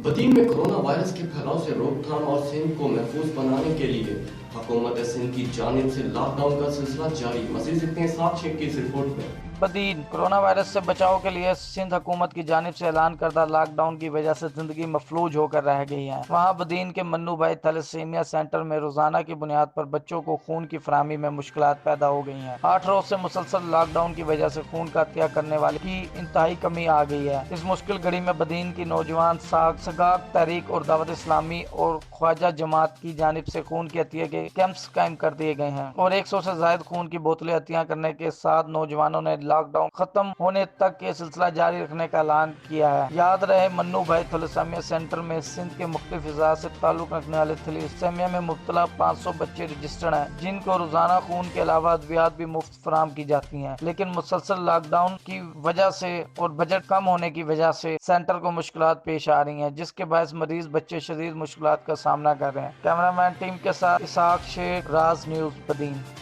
بدین میں corona virus کے پھیلاؤ سے روک تھام اور سندھ کو محفوظ بنانے کے لیے حکومت سندھ کی جانب سے لاک ڈاؤن کا سلسلہ جاری۔ مزید دیکھتے ہیں ساتھ شیخ کی اس رپورٹ میں۔ بدین کورونا وائرس سے بچاؤ کے لیے سندھ حکومت کی جانب سے اعلان کردہ لاک ڈاؤن کی وجہ سے زندگی مفلوج ہو کر رہ گئی ہے۔ وہاں بدین کے منو بھائی تھیلیسیمیا سینٹر میں روزانہ کی بنیاد پر بچوں کو خون کی فراہمی میں مشکلات پیدا ہو گئی ہیں۔ 8 روز سے مسلسل لاک ڈاؤن کی وجہ سے خون کا عطیہ کرنے والے کی انتہائی کمی آ گئی ہے۔ اس مشکل گھڑی میں بدین کی نوجوان سگاک تحریک اور دعوت اسلامی اور خواجہ جماعت کی جانب سے خون کے عطیے کے کیمپس قائم کر دیے گئے ہیں اور 100 سے زائد خون کی بوتلیں عطیہ کرنے کے ساتھ نوجوانوں نے لاک ڈاؤن ختم ہونے تک یہ سلسلہ جاری رکھنے کا اعلان کیا ہے۔ یاد رہے منو بھائی تھیلیسیمیا سینٹر میں سندھ کے مختلف اضلاع سے تعلق رکھنے والے تھیلیسیمیا میں مبتلا 500 بچے رجسٹرڈ ہیں جن کو روزانہ خون کے علاوہ ادویات بھی مفت فراہم کی جاتی ہیں، لیکن مسلسل لاک ڈاؤن کی وجہ سے اور بجٹ کم ہونے کی وجہ سے سینٹر کو مشکلات پیش آ رہی ہیں، جس کے باعث مریض بچے شدید مشکلات کا سامنا کر رہے ہیں۔ کیمرہ مین ٹیم کے ساتھ اسحاق شیخ، راز نیوز بدین۔